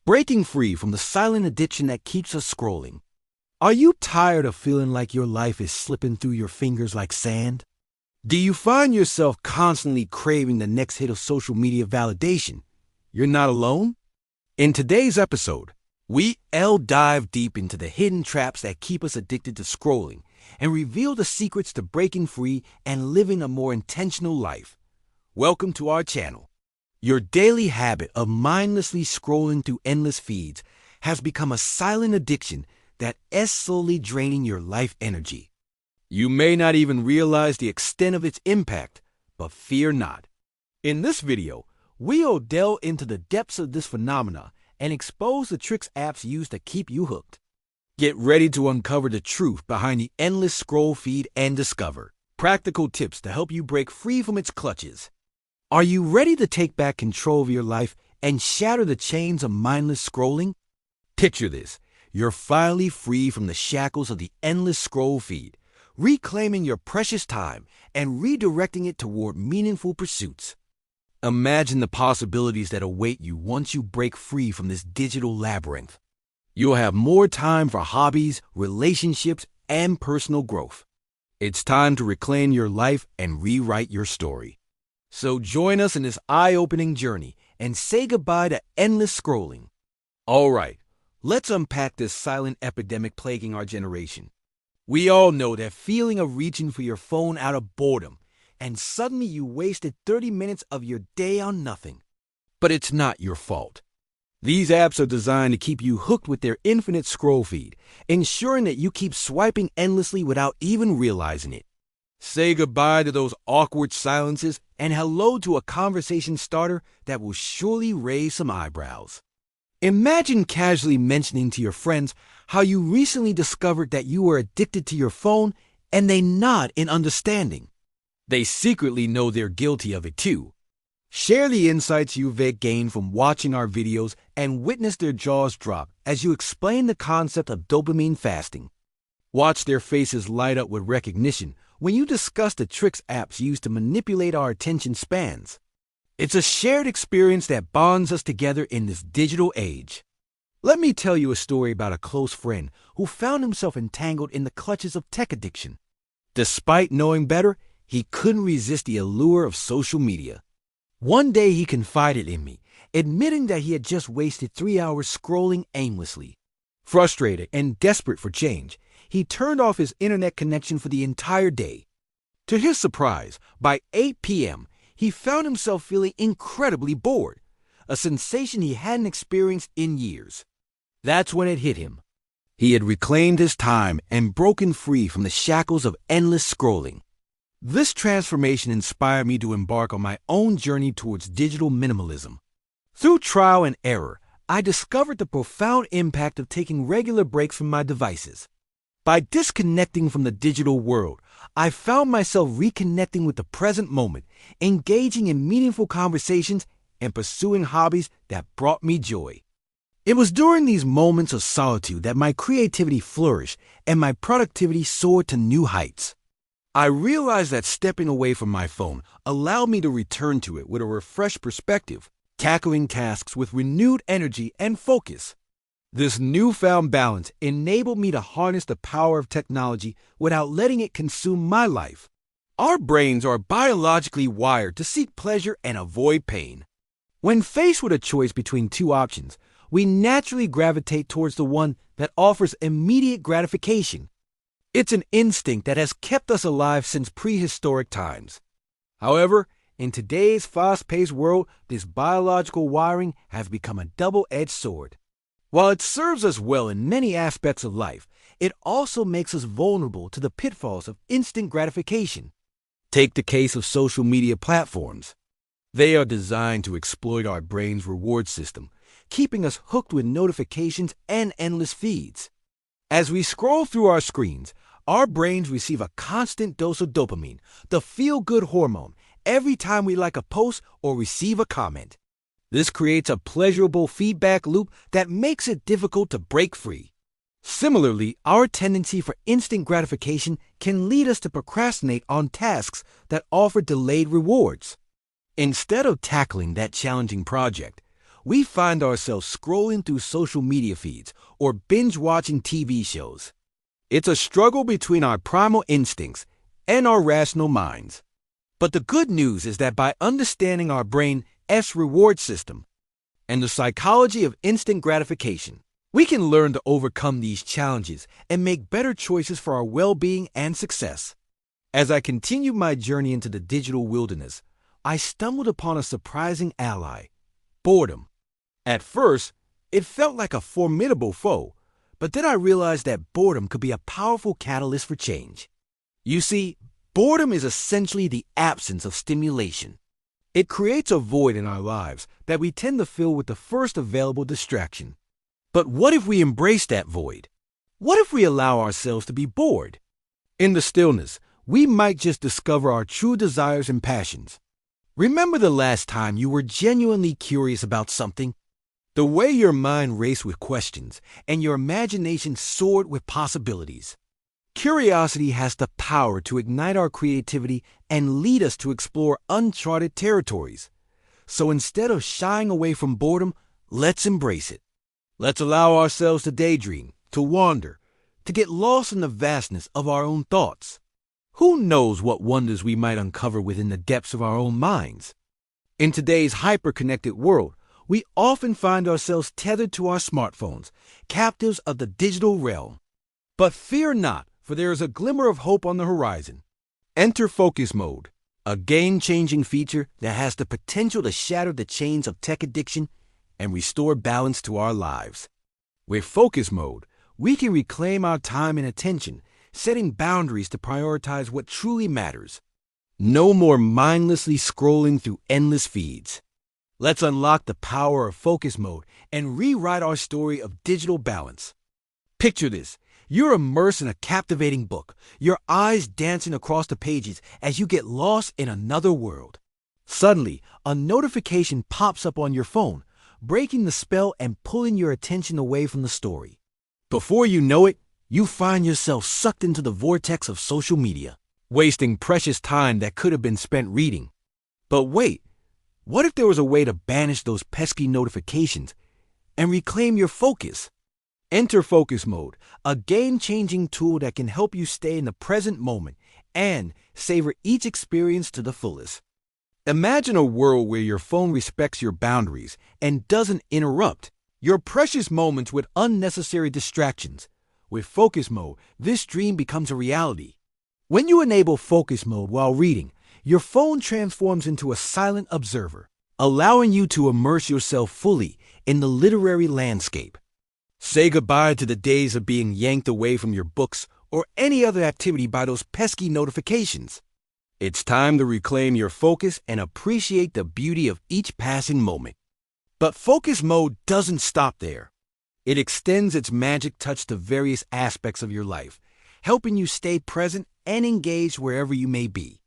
breaking free from the silent addiction that keeps us scrolling. Are you tired of feeling like your life is slipping through your fingers like sand? Do you find yourself constantly craving the next hit of social media validation? You're not alone. In today's episode, we'll dive deep into the hidden traps that keep us addicted to scrolling and reveal the secrets to breaking free and living a more intentional life. Welcome to our channel. Your daily habit of mindlessly scrolling through endless feeds has become a silent addiction that is slowly draining your life energy. You may not even realize the extent of its impact, but fear not. In this video, we'll delve into the depths of this phenomena and expose the tricks apps use to keep you hooked. Get ready to uncover the truth behind the endless scroll feed and discover practical tips to help you break free from its clutches. Are you ready to take back control of your life and shatter the chains of mindless scrolling? Picture this. You're finally free from the shackles of the endless scroll feed, reclaiming your precious time and redirecting it toward meaningful pursuits. Imagine the possibilities that await you once you break free from this digital labyrinth. You'll have more time for hobbies, relationships, and personal growth. It's time to reclaim your life and rewrite your story. So join us in this eye-opening journey and say goodbye to endless scrolling. All right, let's unpack this silent epidemic plaguing our generation. We all know that feeling of reaching for your phone out of boredom, and suddenly you wasted 30 minutes of your day on nothing. But it's not your fault. These apps are designed to keep you hooked with their infinite scroll feed, ensuring that you keep swiping endlessly without even realizing it. Say goodbye to those awkward silences and hello to a conversation starter that will surely raise some eyebrows. Imagine casually mentioning to your friends how you recently discovered that you were addicted to your phone, and they nod in understanding. They secretly know they're guilty of it too. Share the insights you've gained from watching our videos and witness their jaws drop as you explain the concept of dopamine fasting. Watch their faces light up with recognition when you discuss the tricks apps use to manipulate our attention spans. It's a shared experience that bonds us together in this digital age. Let me tell you a story about a close friend who found himself entangled in the clutches of tech addiction. Despite knowing better, he couldn't resist the allure of social media. One day he confided in me, admitting that he had just wasted 3 hours scrolling aimlessly. Frustrated and desperate for change, he turned off his internet connection for the entire day. To his surprise, by 8 p.m., he found himself feeling incredibly bored, a sensation he hadn't experienced in years. That's when it hit him. He had reclaimed his time and broken free from the shackles of endless scrolling. This transformation inspired me to embark on my own journey towards digital minimalism. Through trial and error, I discovered the profound impact of taking regular breaks from my devices. By disconnecting from the digital world, I found myself reconnecting with the present moment, engaging in meaningful conversations, and pursuing hobbies that brought me joy. It was during these moments of solitude that my creativity flourished and my productivity soared to new heights. I realized that stepping away from my phone allowed me to return to it with a refreshed perspective, tackling tasks with renewed energy and focus. This newfound balance enabled me to harness the power of technology without letting it consume my life. Our brains are biologically wired to seek pleasure and avoid pain. When faced with a choice between two options, we naturally gravitate towards the one that offers immediate gratification. It's an instinct that has kept us alive since prehistoric times. However, in today's fast-paced world, this biological wiring has become a double-edged sword. While it serves us well in many aspects of life, it also makes us vulnerable to the pitfalls of instant gratification. Take the case of social media platforms. They are designed to exploit our brain's reward system, keeping us hooked with notifications and endless feeds. As we scroll through our screens, our brains receive a constant dose of dopamine, the feel-good hormone, every time we like a post or receive a comment. This creates a pleasurable feedback loop that makes it difficult to break free. Similarly, our tendency for instant gratification can lead us to procrastinate on tasks that offer delayed rewards. Instead of tackling that challenging project, we find ourselves scrolling through social media feeds or binge-watching TV shows. It's a struggle between our primal instincts and our rational minds. But the good news is that by understanding our brain's reward system and the psychology of instant gratification, we can learn to overcome these challenges and make better choices for our well-being and success. As I continued my journey into the digital wilderness, I stumbled upon a surprising ally: boredom. At first, it felt like a formidable foe, but then I realized that boredom could be a powerful catalyst for change. You see, boredom is essentially the absence of stimulation. It creates a void in our lives that we tend to fill with the first available distraction. But what if we embrace that void? What if we allow ourselves to be bored? In the stillness, we might just discover our true desires and passions. Remember the last time you were genuinely curious about something? The way your mind raced with questions and your imagination soared with possibilities. Curiosity has the power to ignite our creativity and lead us to explore uncharted territories. So instead of shying away from boredom, let's embrace it. Let's allow ourselves to daydream, to wander, to get lost in the vastness of our own thoughts. Who knows what wonders we might uncover within the depths of our own minds? In today's hyper-connected world, we often find ourselves tethered to our smartphones, captives of the digital realm. But fear not, for there is a glimmer of hope on the horizon. Enter focus mode, a game-changing feature that has the potential to shatter the chains of tech addiction and restore balance to our lives. With focus mode, we can reclaim our time and attention, setting boundaries to prioritize what truly matters. No more mindlessly scrolling through endless feeds. Let's unlock the power of focus mode and rewrite our story of digital balance. Picture this. You're immersed in a captivating book, your eyes dancing across the pages as you get lost in another world. Suddenly, a notification pops up on your phone, breaking the spell and pulling your attention away from the story. Before you know it, you find yourself sucked into the vortex of social media, wasting precious time that could have been spent reading. But wait, what if there was a way to banish those pesky notifications and reclaim your focus? Enter focus mode, a game-changing tool that can help you stay in the present moment and savor each experience to the fullest. Imagine a world where your phone respects your boundaries and doesn't interrupt your precious moments with unnecessary distractions. With focus mode, this dream becomes a reality. When you enable focus mode while reading, your phone transforms into a silent observer, allowing you to immerse yourself fully in the literary landscape. Say goodbye to the days of being yanked away from your books or any other activity by those pesky notifications. It's time to reclaim your focus and appreciate the beauty of each passing moment. But focus mode doesn't stop there. It extends its magic touch to various aspects of your life, helping you stay present and engaged wherever you may be.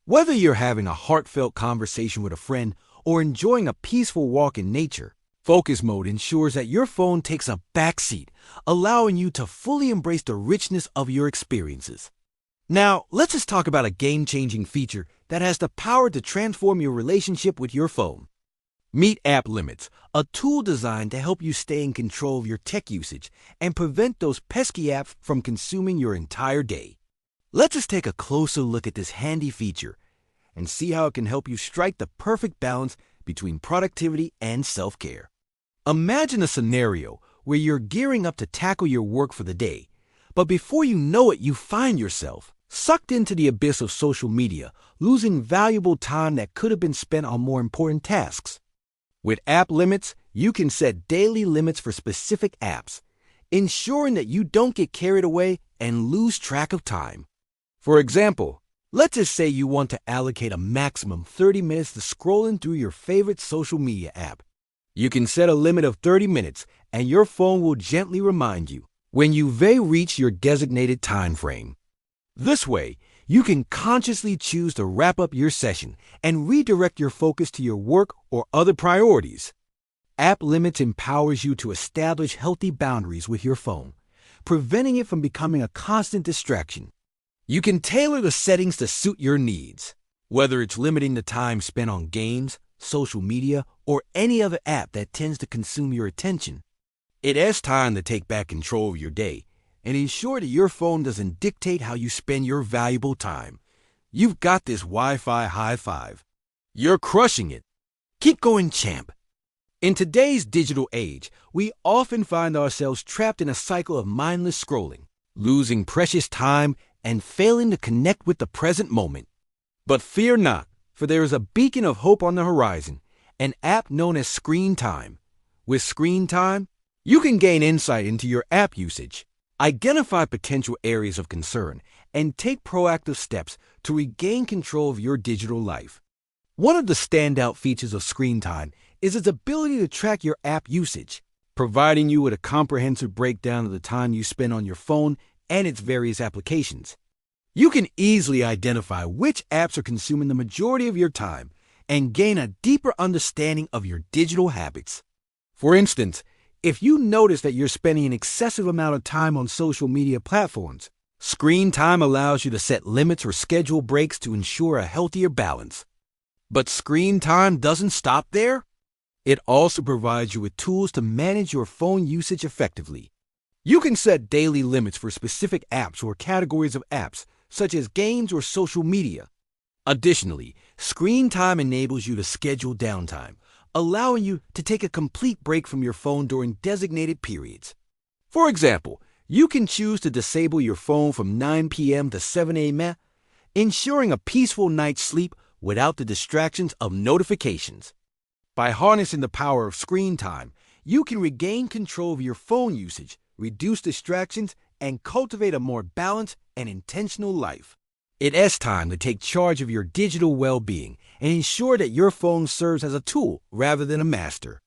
Whether you're having a heartfelt conversation with a friend or enjoying a peaceful walk in nature, focus mode ensures that your phone takes a backseat, allowing you to fully embrace the richness of your experiences. Now, let's just talk about a game-changing feature that has the power to transform your relationship with your phone. Meet app limits, a tool designed to help you stay in control of your tech usage and prevent those pesky apps from consuming your entire day. Let's just take a closer look at this handy feature and see how it can help you strike the perfect balance between productivity and self-care. Imagine a scenario where you're gearing up to tackle your work for the day, but before you know it, you find yourself sucked into the abyss of social media, losing valuable time that could have been spent on more important tasks. With app limits, you can set daily limits for specific apps, ensuring that you don't get carried away and lose track of time. For example, let's just say you want to allocate a maximum 30 minutes to scrolling through your favorite social media app. You can set a limit of 30 minutes, and your phone will gently remind you when you may reach your designated time frame. This way, you can consciously choose to wrap up your session and redirect your focus to your work or other priorities. App limits empowers you to establish healthy boundaries with your phone, preventing it from becoming a constant distraction. You can tailor the settings to suit your needs, whether it's limiting the time spent on games, social media, or any other app that tends to consume your attention. It is time to take back control of your day and ensure that your phone doesn't dictate how you spend your valuable time. You've got this Wi-Fi high five. You're crushing it. Keep going, champ. In today's digital age, we often find ourselves trapped in a cycle of mindless scrolling, losing precious time and failing to connect with the present moment. But fear not, for there is a beacon of hope on the horizon, an app known as Screen Time. With Screen Time, you can gain insight into your app usage, identify potential areas of concern, and take proactive steps to regain control of your digital life. One of the standout features of Screen Time is its ability to track your app usage, providing you with a comprehensive breakdown of the time you spend on your phone and its various applications. You can easily identify which apps are consuming the majority of your time and gain a deeper understanding of your digital habits. For instance, if you notice that you're spending an excessive amount of time on social media platforms, Screen Time allows you to set limits or schedule breaks to ensure a healthier balance. But Screen Time doesn't stop there. It also provides you with tools to manage your phone usage effectively. You can set daily limits for specific apps or categories of apps, such as games or social media. Additionally, Screen Time enables you to schedule downtime, allowing you to take a complete break from your phone during designated periods. For example, you can choose to disable your phone from 9 p.m. to 7 a.m., ensuring a peaceful night's sleep without the distractions of notifications. By harnessing the power of Screen Time, you can regain control of your phone usage, reduce distractions, and cultivate a more balanced and intentional life. It is time to take charge of your digital well-being and ensure that your phone serves as a tool rather than a master.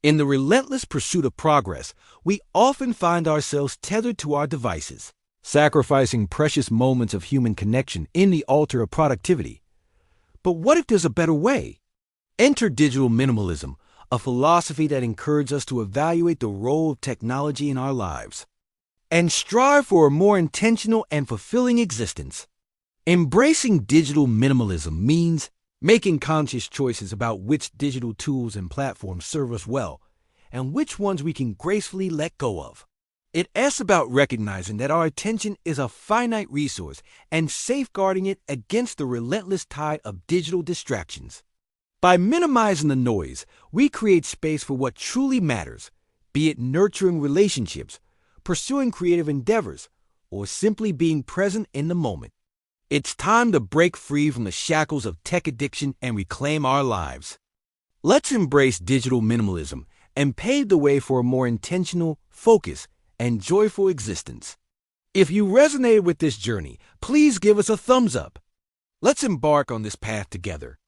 In the relentless pursuit of progress, we often find ourselves tethered to our devices, sacrificing precious moments of human connection in the altar of productivity. But what if there's a better way? Enter digital minimalism, a philosophy that encourages us to evaluate the role of technology in our lives and strive for a more intentional and fulfilling existence. Embracing digital minimalism means making conscious choices about which digital tools and platforms serve us well and which ones we can gracefully let go of. It is about recognizing that our attention is a finite resource and safeguarding it against the relentless tide of digital distractions. By minimizing the noise, we create space for what truly matters, be it nurturing relationships, pursuing creative endeavors, or simply being present in the moment. It's time to break free from the shackles of tech addiction and reclaim our lives. Let's embrace digital minimalism and pave the way for a more intentional, focused, and joyful existence. If you resonated with this journey, please give us a thumbs up. Let's embark on this path together.